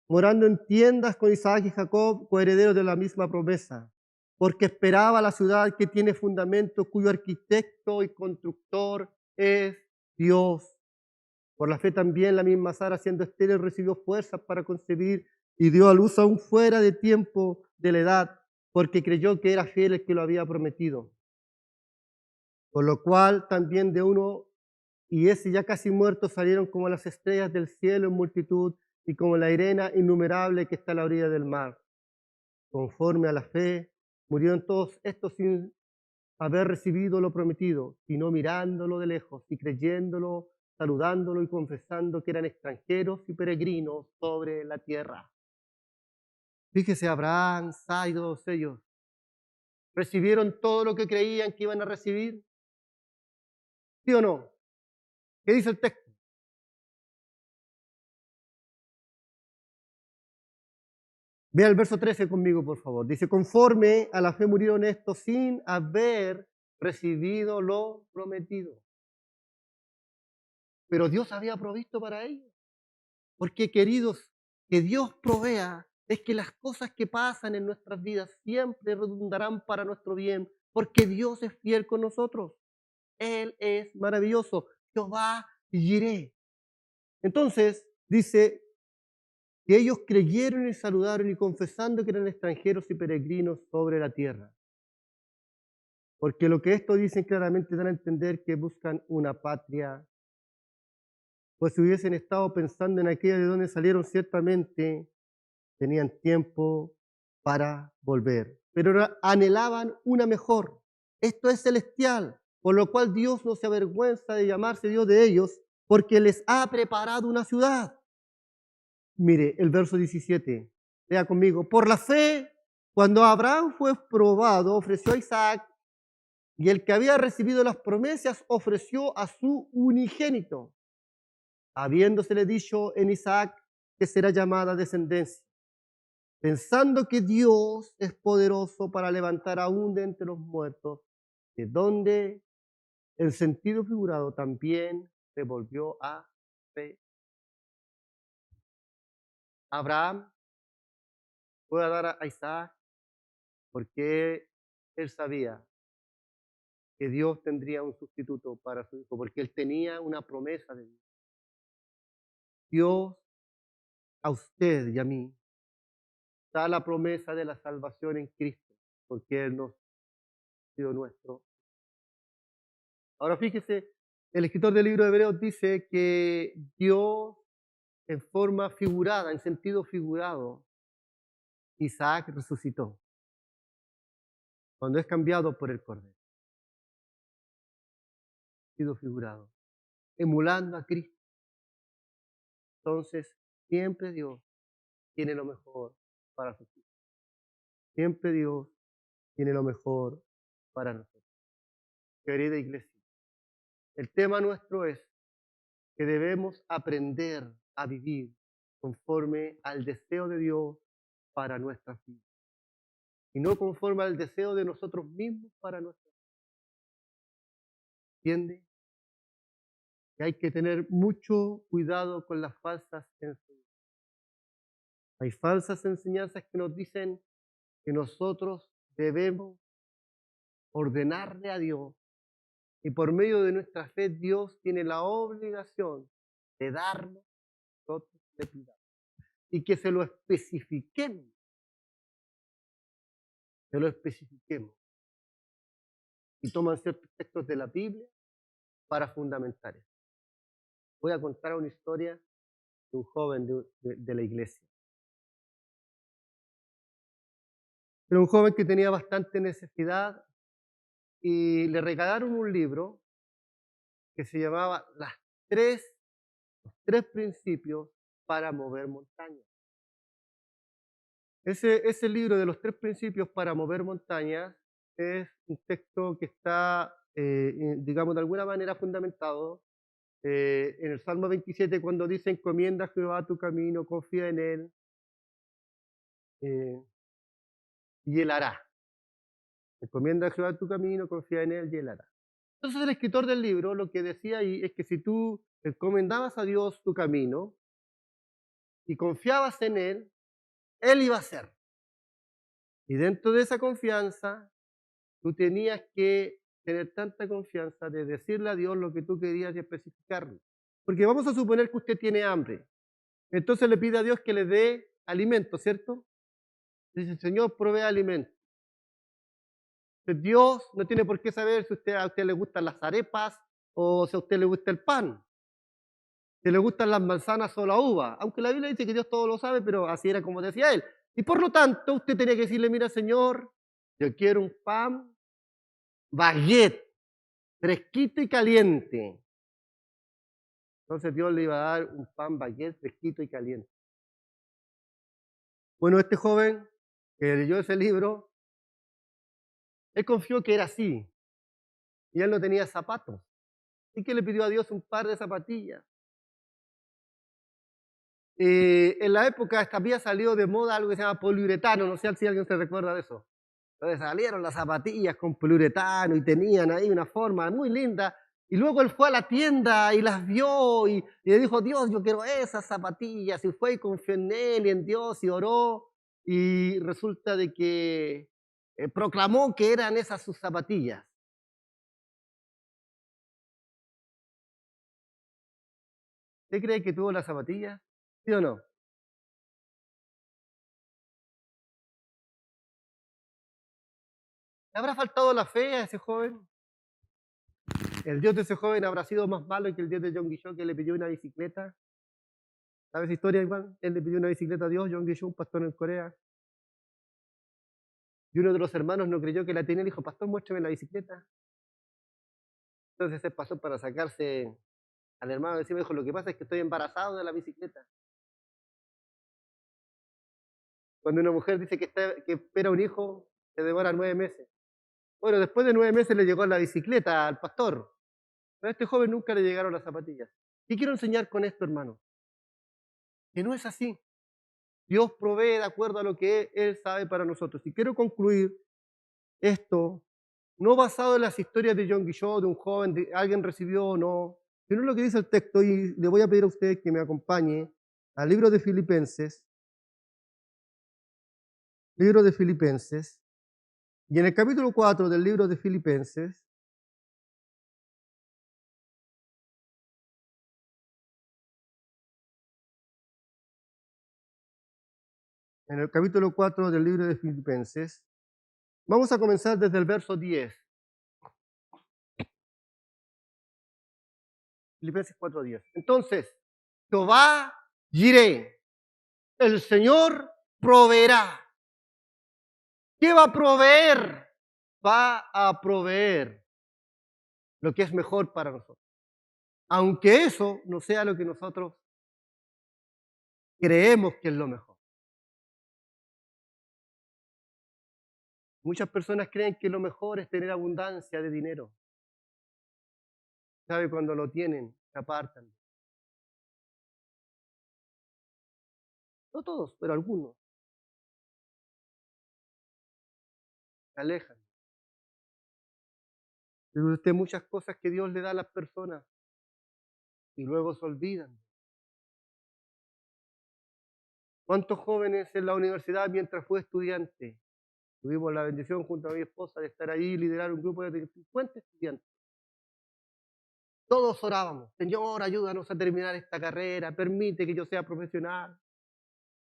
morando en tiendas con Isaac y Jacob, coherederos de la misma promesa, porque esperaba la ciudad que tiene fundamento, cuyo arquitecto y constructor es Dios. Por la fe también la misma Sara, siendo estéril, recibió fuerzas para concebir y dio a luz aún fuera de tiempo de la edad, porque creyó que era fiel el que lo había prometido. Por lo cual también de uno y ese ya casi muerto salieron como las estrellas del cielo en multitud y como la arena innumerable que está a la orilla del mar. Conforme a la fe, murieron todos estos sin haber recibido lo prometido, sino mirándolo de lejos y creyéndolo, saludándolo y confesando que eran extranjeros y peregrinos sobre la tierra. Fíjese, Abraham, Sara y todos ellos, ¿recibieron todo lo que creían que iban a recibir? ¿Sí o no? ¿Qué dice el texto? Vea el verso 13 conmigo, por favor. Dice, conforme a la fe murieron estos sin haber recibido lo prometido. Pero Dios había provisto para ellos. Porque, queridos, que Dios provea es que las cosas que pasan en nuestras vidas siempre redundarán para nuestro bien, porque Dios es fiel con nosotros. Él es maravilloso. Jehová Jireh. Entonces, dice que ellos creyeron y saludaron y confesando que eran extranjeros y peregrinos sobre la tierra. Porque lo que esto dicen claramente dan a entender que buscan una patria. Pues si hubiesen estado pensando en aquella de donde salieron, ciertamente tenían tiempo para volver. Pero anhelaban una mejor. Esto es celestial, por lo cual Dios no se avergüenza de llamarse Dios de ellos, porque les ha preparado una ciudad. Mire el verso 17, lea conmigo. Por la fe, cuando Abraham fue probado, ofreció a Isaac, y el que había recibido las promesas ofreció a su unigénito, habiéndosele dicho en Isaac que será llamada descendencia, pensando que Dios es poderoso para levantar aún de entre los muertos, de donde en sentido figurado también se volvió a fe. Abraham fue a dar a Isaac porque él sabía que Dios tendría un sustituto para su hijo, porque él tenía una promesa de Dios. Dios a usted y a mí da la promesa de la salvación en Cristo, porque Él nos ha sido nuestro. Ahora fíjese, el escritor del libro de Hebreos dice que Dios en forma figurada, en sentido figurado, Isaac resucitó cuando es cambiado por el Cordero. Sentido figurado, emulando a Cristo. Entonces, siempre Dios tiene lo mejor para sus hijos. Siempre Dios tiene lo mejor para nosotros. Querida iglesia, el tema nuestro es que debemos aprender a vivir conforme al deseo de Dios para nuestras vidas y no conforme al deseo de nosotros mismos para nuestras vidas. ¿Entiende? Que hay que tener mucho cuidado con las falsas enseñanzas. Hay falsas enseñanzas que nos dicen que nosotros debemos ordenarle a Dios y por medio de nuestra fe Dios tiene la obligación de darnos nosotros le pidamos y que se lo especifiquemos, y toman ciertos textos de la Biblia para fundamentar eso. Voy a contar una historia de un joven de la iglesia. Era un joven que tenía bastante necesidad y le regalaron un libro que se llamaba los tres principios para mover montañas. Ese libro de los 3 principios para mover montañas es un texto que está, digamos, de alguna manera fundamentado en el Salmo 27 cuando dice, encomienda a Jehová tu camino, confía en Él eh, y Él hará. Encomienda a Jehová tu camino, confía en Él y Él hará. Entonces el escritor del libro lo que decía ahí es que si tú encomendabas a Dios tu camino y confiabas en Él iba a hacer. Y dentro de esa confianza, tú tenías que tener tanta confianza de decirle a Dios lo que tú querías y especificarlo. Porque vamos a suponer que usted tiene hambre. Entonces le pide a Dios que le dé alimento, ¿cierto? Dice, Señor, provee alimento. Dios no tiene por qué saber si a usted le gustan las arepas o si a usted le gusta el pan, si le gustan las manzanas o la uva. Aunque la Biblia dice que Dios todo lo sabe, pero así era como decía él. Y por lo tanto, usted tenía que decirle, mira, Señor, yo quiero un pan baguette, fresquito y caliente. Entonces Dios le iba a dar un pan baguette fresquito y caliente. Bueno, este joven que leyó ese libro, él confió que era así. Y él no tenía zapatos. Así que le pidió a Dios un par de zapatillas. En la época hasta había salido de moda algo que se llama poliuretano, no sé si alguien se recuerda de eso. Entonces salieron las zapatillas con poliuretano y tenían ahí una forma muy linda. Y luego él fue a la tienda y las vio y le dijo, Dios, yo quiero esas zapatillas. Y fue y confió en él y en Dios y oró. Y resulta de que proclamó que eran esas sus zapatillas. ¿Usted cree que tuvo las zapatillas? ¿Sí o no? ¿Le habrá faltado la fe a ese joven? El Dios de ese joven habrá sido más malo que el Dios de John Guillot que le pidió una bicicleta. ¿Sabes esa historia igual? Él le pidió una bicicleta a Dios, John Guillot, un pastor en Corea. Y uno de los hermanos no creyó que la tenía y dijo, pastor, muéstrame la bicicleta. Entonces él pasó para sacarse al hermano de encima y dijo, lo que pasa es que estoy embarazado de la bicicleta. Cuando una mujer dice que espera un hijo, se demora 9 meses. Bueno, después de 9 meses le llegó la bicicleta al pastor. Pero a este joven nunca le llegaron las zapatillas. ¿Qué quiero enseñar con esto, hermano? Que no es así. Dios provee de acuerdo a lo que Él sabe para nosotros. Y quiero concluir esto, no basado en las historias de John Guillot, de un joven, de alguien recibió o no, sino lo que dice el texto, y le voy a pedir a usted que me acompañe al libro de Filipenses, y en el capítulo 4 del libro de Filipenses, en el capítulo 4 del libro de Filipenses, vamos a comenzar desde el verso 10. Filipenses 4:10. Entonces, Jehová Jireh, el Señor proveerá. ¿Qué va a proveer? Va a proveer lo que es mejor para nosotros. Aunque eso no sea lo que nosotros creemos que es lo mejor. Muchas personas creen que lo mejor es tener abundancia de dinero. ¿Sabe? Cuando lo tienen, se apartan. No todos, pero algunos se alejan. Pero usted muchas cosas que Dios le da a las personas y luego se olvidan. ¿Cuántos jóvenes en la universidad mientras fue estudiante? Tuvimos la bendición junto a mi esposa de estar ahí y liderar un grupo de 50 estudiantes. Todos orábamos, Señor, ayúdanos a terminar esta carrera, permite que yo sea profesional.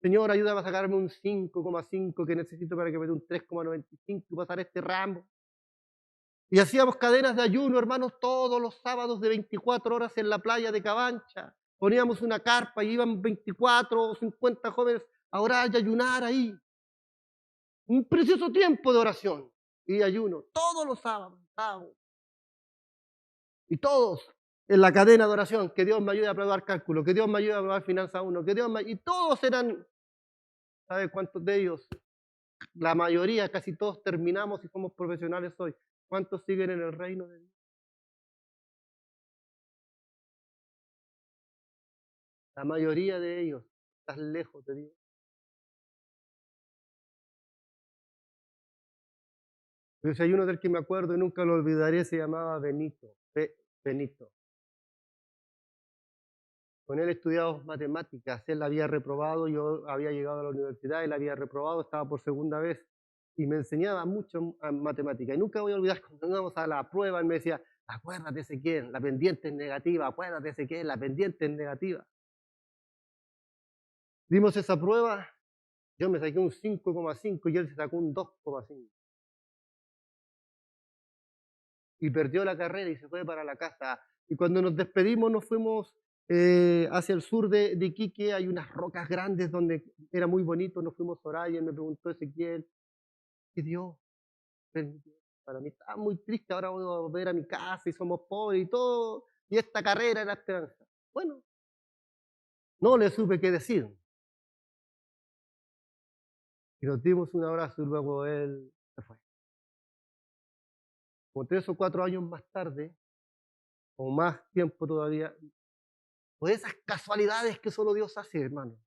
Señor, ayúdame a sacarme un 5,5 que necesito para que me dé un 3,95 y pasar este ramo. Y hacíamos cadenas de ayuno, hermanos, todos los sábados de 24 horas en la playa de Cabancha. Poníamos una carpa y iban 24 o 50 jóvenes a orar y ayunar ahí. Un precioso tiempo de oración y ayuno, todos los sábados. Y todos en la cadena de oración, que Dios me ayude a aprobar cálculo, que Dios me ayude a aprobar finanza 1, que Dios me... Y todos eran, ¿sabe cuántos de ellos la mayoría, casi todos terminamos y somos profesionales hoy. ¿Cuántos siguen en el reino de Dios? La mayoría de ellos están lejos de Dios. Pero si hay uno del que me acuerdo y nunca lo olvidaré, se llamaba Benito. Benito. Con él estudiamos matemáticas. Él había reprobado, yo había llegado a la universidad, él había reprobado, estaba por segunda vez y me enseñaba mucho matemática. Y nunca voy a olvidar cuando íbamos a la prueba, él me decía, acuérdate Ezequiel, la pendiente es negativa, acuérdate Ezequiel, la pendiente es negativa. Dimos esa prueba, yo me saqué un 5,5 y él se sacó un 2,5. Y perdió la carrera y se fue para la casa. Y cuando nos despedimos nos fuimos hacia el sur de Iquique, hay unas rocas grandes donde era muy bonito, nos fuimos a orar y él me preguntó, Ezequiel, ¿qué Dios permitió para mí? Estaba muy triste, ahora voy a volver a mi casa y somos pobres y todo, y esta carrera era esperanza. Bueno, no le supe qué decir. Y nos dimos un abrazo y luego él se fue. Como 3 o 4 años más tarde, o más tiempo todavía, pues esas casualidades que solo Dios hace, hermano.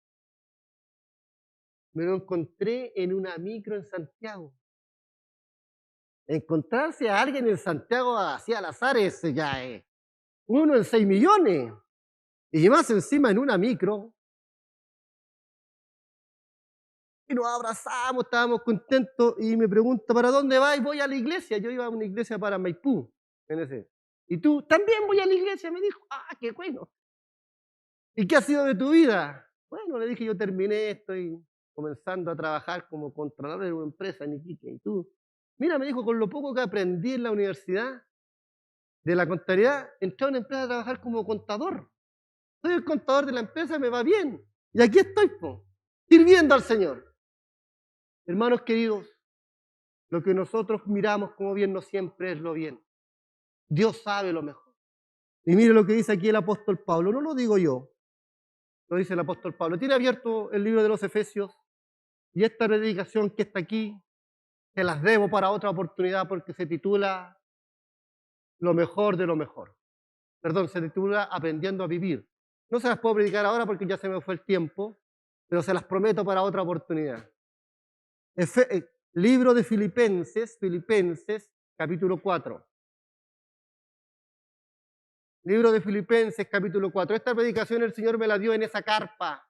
Me lo encontré en una micro en Santiago. Encontrarse a alguien en Santiago así al azar es ya uno en 6 millones. Y más encima en una micro. Y nos abrazamos, estábamos contentos. Y me pregunta, ¿para dónde vas? Y voy a la iglesia. Yo iba a una iglesia para Maipú. En ese. Y tú, también voy a la iglesia. Me dijo, ah, qué bueno. ¿Y qué ha sido de tu vida? Bueno, le dije, yo terminé, estoy comenzando a trabajar como contralor en una empresa en Iquique. ¿Y tú? Mira, me dijo, con lo poco que aprendí en la universidad de la contabilidad, entré a una empresa a trabajar como contador. Soy el contador de la empresa, me va bien. Y aquí estoy, po, sirviendo al Señor. Hermanos queridos, lo que nosotros miramos como bien no siempre es lo bien. Dios sabe lo mejor. Y mire lo que dice aquí el apóstol Pablo. No lo digo yo, lo dice el apóstol Pablo. Tiene abierto el libro de los Efesios y esta predicación que está aquí, se las debo para otra oportunidad porque se titula Lo mejor de lo mejor. Perdón, se titula Aprendiendo a vivir. No se las puedo predicar ahora porque ya se me fue el tiempo, pero se las prometo para otra oportunidad. Libro de Filipenses, capítulo 4. Libro de Filipenses, capítulo 4. Esta predicación el Señor me la dio en esa carpa,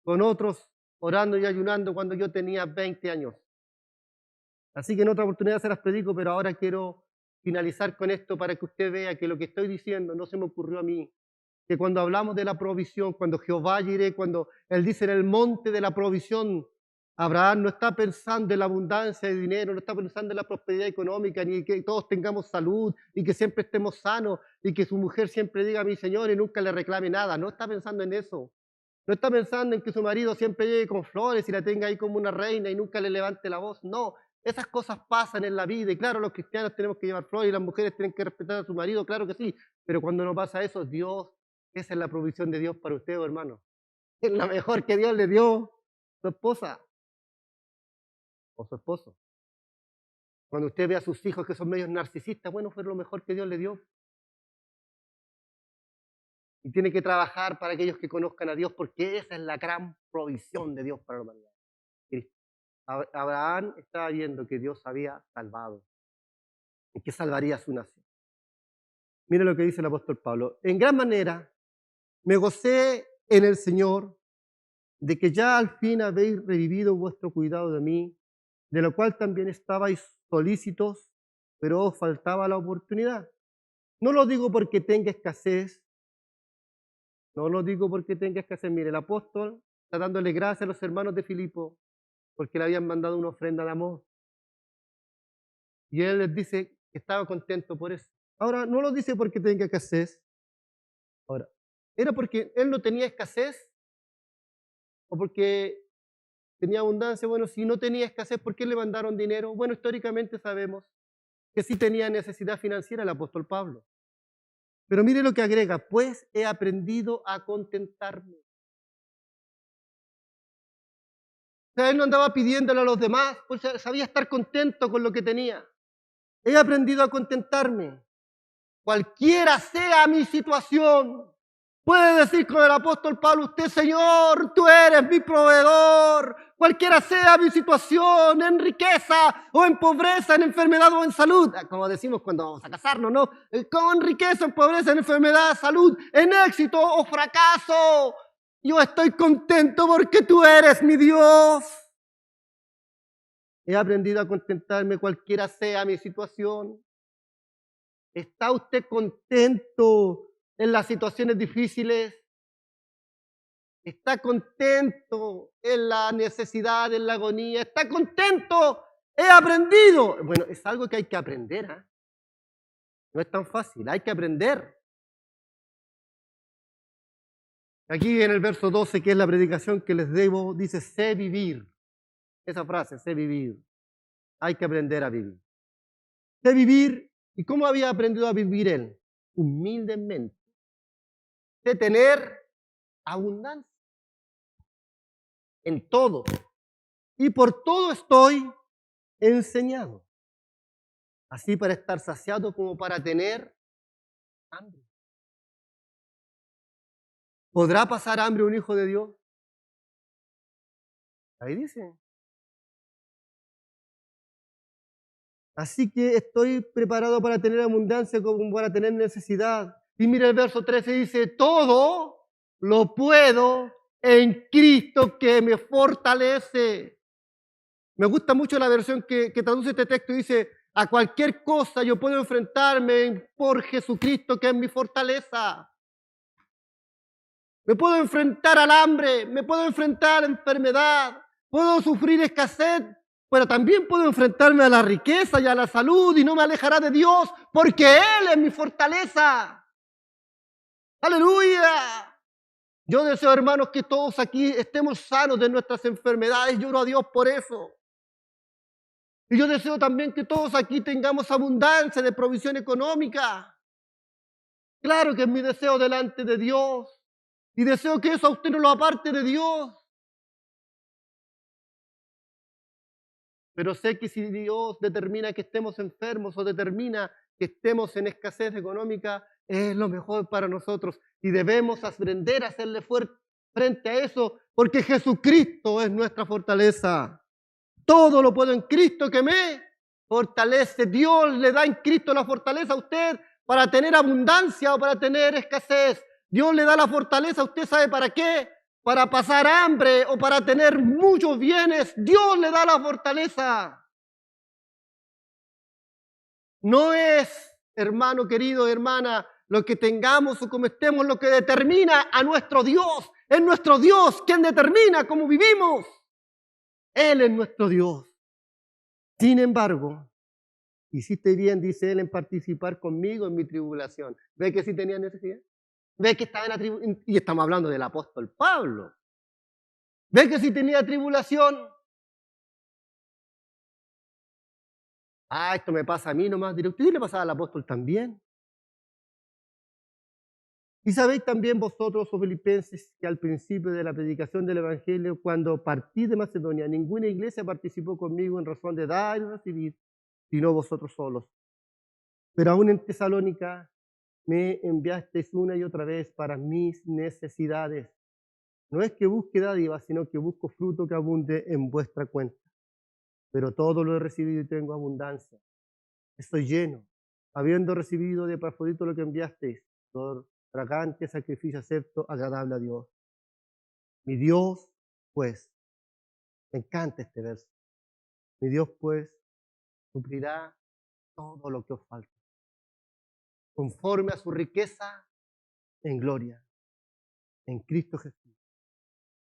con otros orando y ayunando cuando yo tenía 20 años. Así que en otra oportunidad se las predico, pero ahora quiero finalizar con esto para que usted vea que lo que estoy diciendo no se me ocurrió a mí, que cuando hablamos de la provisión, cuando Jehová iré, cuando Él dice en el monte de la provisión, Abraham no está pensando en la abundancia de dinero, no está pensando en la prosperidad económica, ni que todos tengamos salud y que siempre estemos sanos y que su mujer siempre diga a mi Señor y nunca le reclame nada. No está pensando en eso. No está pensando en que su marido siempre llegue con flores y la tenga ahí como una reina y nunca le levante la voz. No, esas cosas pasan en la vida y claro, los cristianos tenemos que llevar flores y las mujeres tienen que respetar a su marido, claro que sí, pero cuando no pasa eso, Dios, esa es la provisión de Dios para usted, hermano. Es la mejor que Dios le dio a su esposa o su esposo. Cuando usted ve a sus hijos que son medios narcisistas, bueno, fue lo mejor que Dios le dio. Y tiene que trabajar para aquellos que conozcan a Dios porque esa es la gran provisión de Dios para la humanidad. Abraham estaba viendo que Dios había salvado y que salvaría a su nación. Mire lo que dice el apóstol Pablo. En gran manera me gocé en el Señor de que ya al fin habéis revivido vuestro cuidado de mí, de lo cual también estabais solícitos, pero os faltaba la oportunidad. No lo digo porque tenga escasez, no lo digo porque tenga escasez. Mire, el apóstol está dándole gracias a los hermanos de Filipo porque le habían mandado una ofrenda de amor. Y él les dice que estaba contento por eso. Ahora, no lo dice porque tenga escasez. Ahora, ¿era porque él no tenía escasez o porque tenía abundancia? Bueno, si no tenía escasez, ¿por qué le mandaron dinero? Bueno, históricamente sabemos que sí tenía necesidad financiera el apóstol Pablo. Pero mire lo que agrega, pues he aprendido a contentarme. O sea, él no andaba pidiéndole a los demás, pues sabía estar contento con lo que tenía. He aprendido a contentarme, cualquiera sea mi situación. Puede decir con el apóstol Pablo, usted, Señor, tú eres mi proveedor, cualquiera sea mi situación, en riqueza o en pobreza, en enfermedad o en salud, como decimos cuando vamos a casarnos, ¿no? Con riqueza, en pobreza, en enfermedad, salud, en éxito o fracaso. Yo estoy contento porque tú eres mi Dios. He aprendido a contentarme cualquiera sea mi situación. ¿Está usted contento en las situaciones difíciles? ¿Está contento en la necesidad, en la agonía? ¿Está contento? He aprendido. Bueno, es algo que hay que aprender, ¿eh? No es tan fácil, hay que aprender. Aquí en el verso 12, que es la predicación que les debo, dice, sé vivir. Esa frase, sé vivir. Hay que aprender a vivir. Sé vivir. ¿Y cómo había aprendido a vivir él? Humildemente. De tener abundancia en todo. Y por todo estoy enseñado. Así para estar saciado como para tener hambre. ¿Podrá pasar hambre un hijo de Dios? Ahí dice. Así que estoy preparado para tener abundancia como para tener necesidad. Y mira el verso 13, dice, todo lo puedo en Cristo que me fortalece. Me gusta mucho la versión que traduce este texto y dice, a cualquier cosa yo puedo enfrentarme por Jesucristo que es mi fortaleza. Me puedo enfrentar al hambre, me puedo enfrentar a la enfermedad, puedo sufrir escasez, pero también puedo enfrentarme a la riqueza y a la salud y no me alejará de Dios porque Él es mi fortaleza. ¡Aleluya! Yo deseo, hermanos, que todos aquí estemos sanos de nuestras enfermedades. Lloro a Dios por eso. Y yo deseo también que todos aquí tengamos abundancia de provisión económica. Claro que es mi deseo delante de Dios. Y deseo que eso a usted no lo aparte de Dios. Pero sé que si Dios determina que estemos enfermos o determina que estemos en escasez económica, es lo mejor para nosotros. Y debemos aprender a hacerle frente a eso, porque Jesucristo es nuestra fortaleza. Todo lo puedo en Cristo que me fortalece. Dios le da en Cristo la fortaleza a usted para tener abundancia o para tener escasez. Dios le da la fortaleza, ¿usted sabe para qué? Para pasar hambre o para tener muchos bienes. Dios le da la fortaleza. No es, hermano querido, hermana, lo que tengamos o como estemos lo que determina a nuestro Dios. Es nuestro Dios quien determina cómo vivimos. Él es nuestro Dios. Sin embargo, hiciste bien, dice él, en participar conmigo en mi tribulación. ¿Ve que sí tenía necesidad? ¿Ve que estaba en la tribulación? Y estamos hablando del apóstol Pablo. ¿Ve que sí tenía tribulación? Ah, esto me pasa a mí nomás. Diré, ¿usted le pasaba al apóstol también? Y sabéis también vosotros, oh filipenses, que al principio de la predicación del Evangelio, cuando partí de Macedonia, ninguna iglesia participó conmigo en razón de dar y recibir, sino vosotros solos. Pero aún en Tesalónica me enviasteis una y otra vez para mis necesidades. No es que busque dádivas, sino que busco fruto que abunde en vuestra cuenta. Pero todo lo he recibido y tengo abundancia. Estoy lleno, habiendo recibido de Epafrodito lo que enviasteis, por fragante sacrificio acepto, agradable a Dios. Mi Dios, pues, me encanta este verso. Mi Dios, pues, suplirá todo lo que os falta, conforme a su riqueza en gloria, en Cristo Jesús.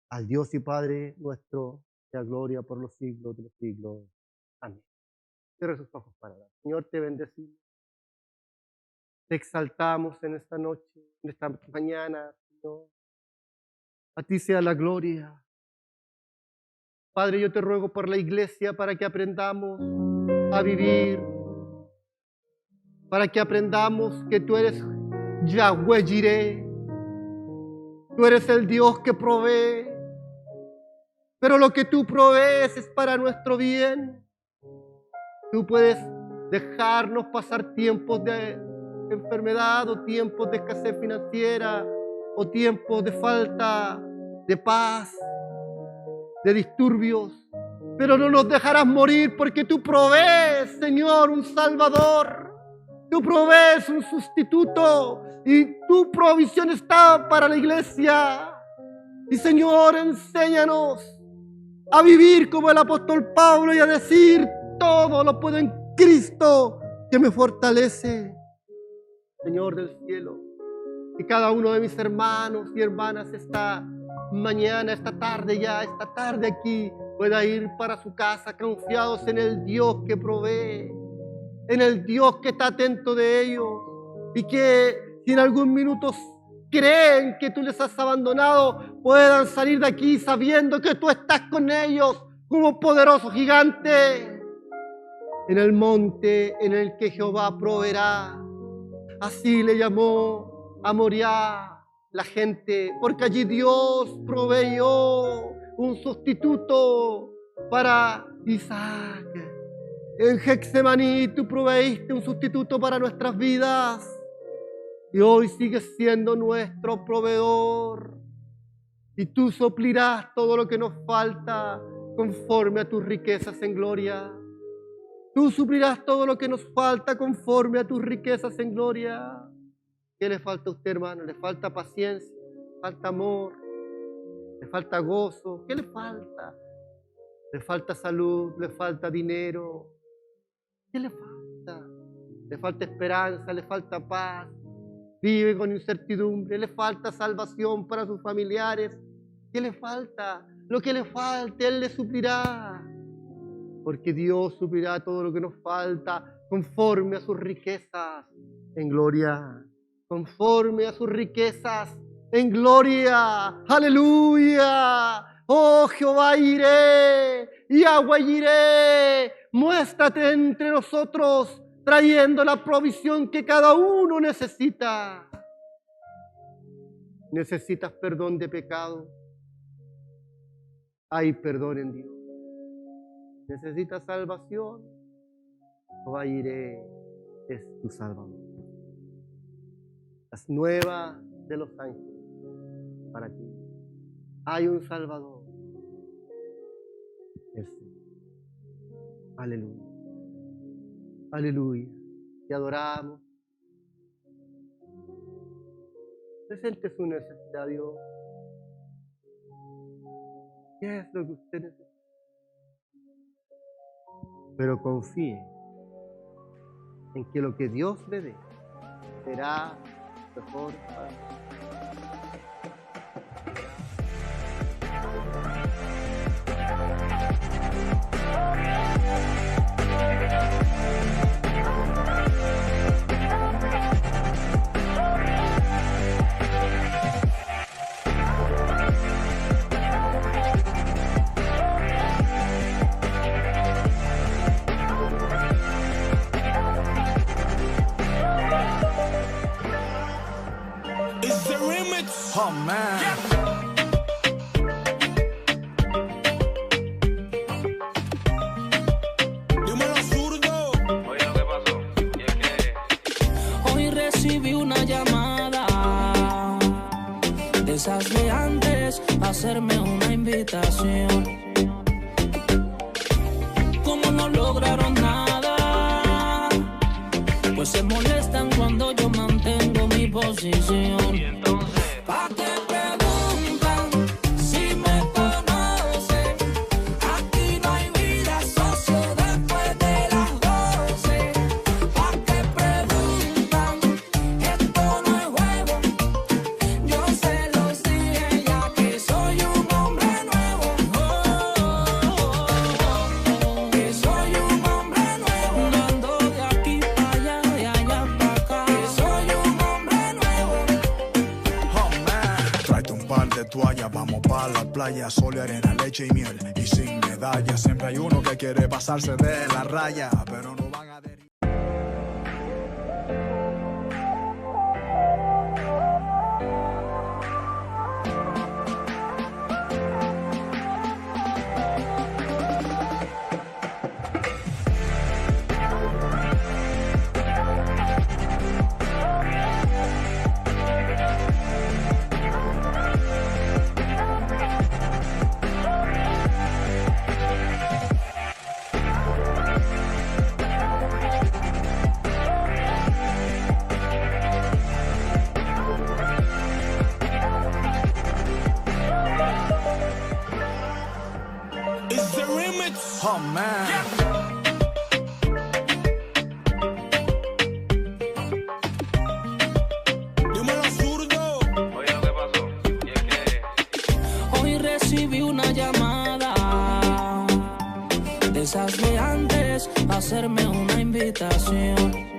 Al Dios y Padre nuestro, sea gloria por los siglos de los siglos. Amén. Cierra sus ojos para orar. Señor, te bendecimos. Te exaltamos en esta noche, en esta mañana, Señor. A ti sea la gloria. Padre, yo te ruego por la iglesia para que aprendamos a vivir, para que aprendamos que tú eres Yahweh Jireh, tú eres el Dios que provee, pero lo que tú provees es para nuestro bien. Tú puedes dejarnos pasar tiempos de enfermedad o tiempos de escasez financiera o tiempos de falta de paz, de disturbios, pero no nos dejarás morir porque tú provees, Señor, un Salvador. Tú provees un sustituto y tu provisión está para la iglesia. Y Señor, enséñanos a vivir como el apóstol Pablo y a decir: todo lo puedo en Cristo que me fortalece. Señor del cielo, que cada uno de mis hermanos y hermanas esta mañana, esta tarde aquí, pueda ir para su casa confiados en el Dios que provee, en el Dios que está atento de ellos, y que si en algún minuto creen que tú les has abandonado, puedan salir de aquí sabiendo que tú estás con ellos como poderoso gigante en el monte en el que Jehová proveerá. Así le llamó a Moriah la gente, porque allí Dios proveyó un sustituto para Isaac. En Getsemaní tú proveíste un sustituto para nuestras vidas y hoy sigues siendo nuestro proveedor. Y tú suplirás todo lo que nos falta conforme a tus riquezas en gloria. Tú suplirás todo lo que nos falta conforme a tus riquezas en gloria. ¿Qué le falta a usted, hermano? ¿Le falta paciencia? ¿Le falta amor? ¿Le falta gozo? ¿Qué le falta? ¿Le falta salud? ¿Le falta dinero? ¿Qué le falta? ¿Le falta esperanza? ¿Le falta paz? Vive con incertidumbre. ¿Le falta salvación para sus familiares? ¿Qué le falta? Lo que le falte, Él le suplirá. Porque Dios suplirá todo lo que nos falta conforme a sus riquezas en gloria. Conforme a sus riquezas en gloria. ¡Aleluya! Oh Jehová iré, Yahweh iré, muéstrate entre nosotros, trayendo la provisión que cada uno necesita. ¿Necesitas perdón de pecado? Hay perdón en Dios. ¿Necesitas salvación? Jehová iré es tu Salvador. Las nuevas de los ángeles para ti. Hay un Salvador. El Señor. Aleluya. Aleluya. Te adoramos. Presente su necesidad, Dios. ¿Qué es lo que usted necesita? Pero confíe en que lo que Dios le dé será mejor para usted. Oh man. Dímelo, zurdo. Oye, lo que pasó, y es que hoy recibí una llamada de esas de antes, a hacerme una invitación. Como no lograron nada, pues se molestan cuando yo mantengo mi posición. y entonces Pa' que preguntan si me conocen. Aquí no hay vida, socio, después de las 12. Pa' que preguntan, esto no es juego. Yo se los dije ya que soy un hombre nuevo. Que soy un hombre nuevo. No ando de aquí para allá, de allá para acá. Que soy un hombre nuevo. Oh man. Tráete un par de toallas, vamos pa' la playa. Sol y arena, leche y miel. Y sin medalla. Siempre hay uno que quiere pasarse de la raya. Pero no van a derivar. Ese remix. Oh man. Dímelo, zurdo. Oye, lo que pasó, y es que Hoy recibí una llamada de esas de antes, a hacerme una invitación.